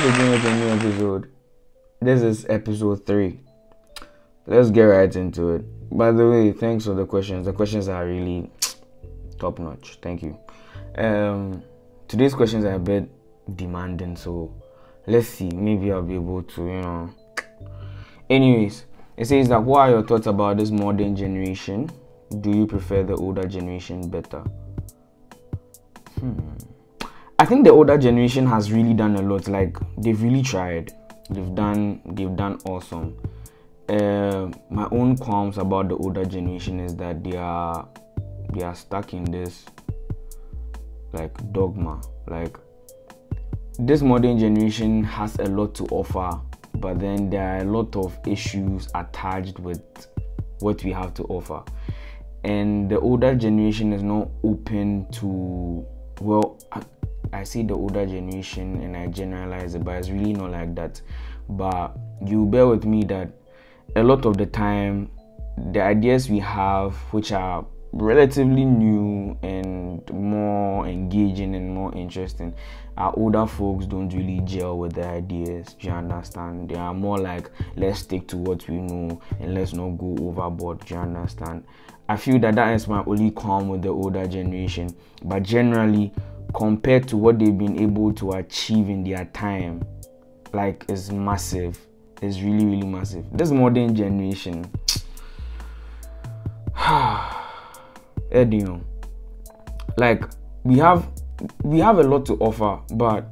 again with a new episode. This is episode 3. Let's get right into it. By the way, thanks for the questions. The questions are really top notch. Thank you. Today's questions are a bit demanding, so let's see. Maybe I'll be able to, Anyways, it says that what are your thoughts about this modern generation? Do you prefer the older generation better? I think the older generation has really done a lot. Like, they've really tried. They've done awesome. My own qualms about the older generation is that they are stuck in this like dogma. Like, this modern generation has a lot to offer, but then there are a lot of issues attached with what we have to offer. And the older generation is not open to, I see the older generation and I generalize it, but it's really not like that. But you bear with me that a lot of the time, the ideas we have, which are relatively new and more engaging and more interesting, our older folks don't really gel with the ideas. Do you understand? They are more like, let's stick to what we know and let's not go overboard. Do you understand? I feel that is my only qualm with the older generation. But generally, compared to what they've been able to achieve in their time, like, it's massive. It's really, really massive. This modern generation, like, we have a lot to offer, but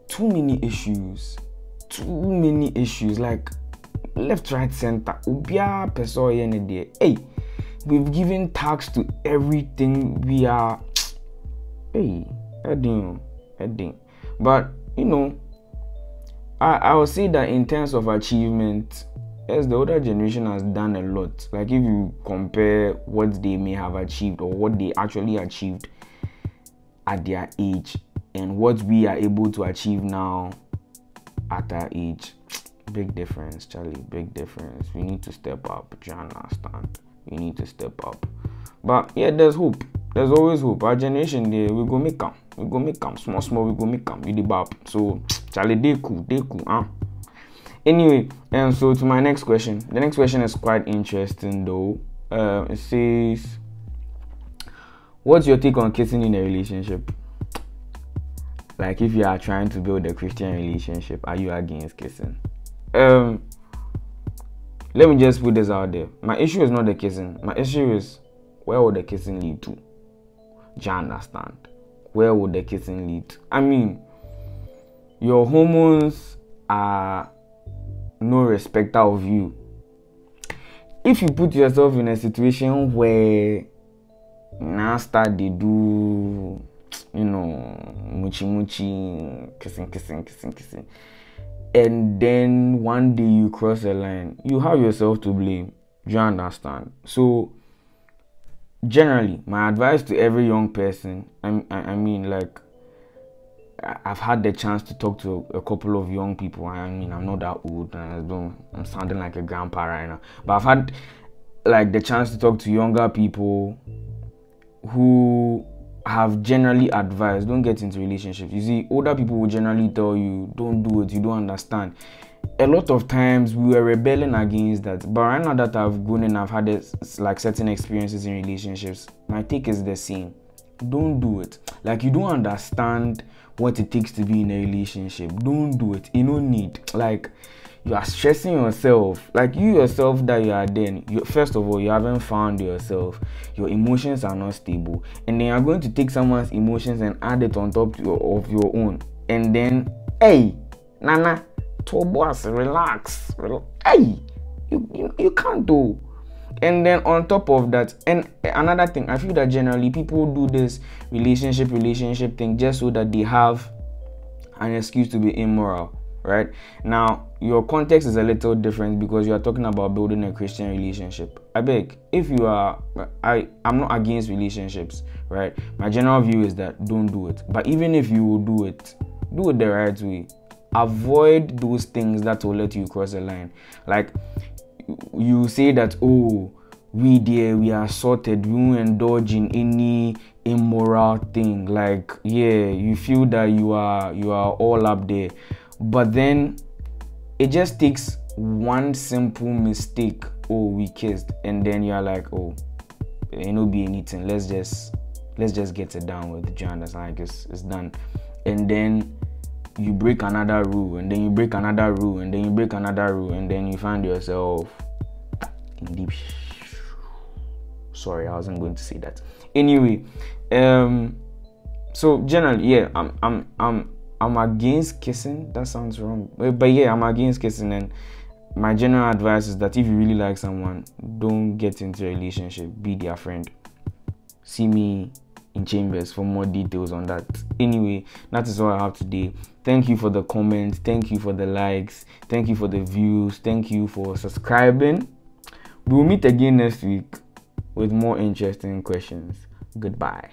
too many issues, like left, right, center. Hey, we've given tax to everything. We are, but I would say that in terms of achievement, yes, the older generation has done a lot. Like, if you compare what they may have achieved or what they actually achieved at their age and what we are able to achieve now at our age, big difference, Charlie, big difference. We need to step up. Do you understand? We need to step up. But yeah, there's hope. There's always hope. Our generation, we go make them. Small, we go make them. We the bap. So, Charlie, they cool, Anyway, and so to my next question. The next question is quite interesting though. It says, what's your take on kissing in a relationship? Like, if you are trying to build a Christian relationship, are you against kissing? Let me just put this out there. My issue is not the kissing. My issue is, where would the kissing lead to? Do you understand? Where would the kissing lead? I mean, your hormones are no respecter of you. If you put yourself in a situation where now start they do, muchi, kissing, and then one day you cross a line, you have yourself to blame. Do you understand? So, generally, my advice to every young person, I mean, like, I've had the chance to talk to a couple of young people. I mean, I'm not that old, and I'm sounding like a grandpa right now. But I've had, like, the chance to talk to younger people who have generally advised, don't get into relationships. You see, older people will generally tell you, don't do it, you don't understand. A lot of times we were rebelling against that, but right now that I've grown and I've had like certain experiences in relationships, my take is the same. Don't do it. Like, you don't understand what it takes to be in a relationship. Don't do it. You don't need. Like, you are stressing yourself. Like, you yourself that you are then. First of all, you haven't found yourself. Your emotions are not stable, and then you're going to take someone's emotions and add it on top of your own. And then, hey, Nana, boss, relax. Hey, you can't do. And then on top of that, and another thing, I feel that generally people do this relationship thing just so that they have an excuse to be immoral, right? Now, your context is a little different because you are talking about building a Christian relationship. I beg, if you are, I'm not against relationships, right? My general view is that don't do it. But even if you will do it the right way. Avoid those things that will let you cross the line. Like, you say that, we are sorted, we won't indulge in any immoral thing. Like, yeah, you feel that you are all up there, but then it just takes one simple mistake. Oh, we kissed, and then you're like, oh, it no be anything, let's just get it down with. John, that's like it's done. And then you break another rule, and then you break another rule, and then you break another rule, and then you find yourself in deep sorry, I wasn't going to say that. Anyway, so generally, yeah, I'm against kissing. That sounds wrong, but yeah, I'm against kissing. And my general advice is that if you really like someone, don't get into a relationship, be their friend. See me in chambers for more details on that. Anyway, that is all I have today. Thank you for the comments, thank you for the likes, thank you for the views, thank you for subscribing. We will meet again next week with more interesting questions. Goodbye.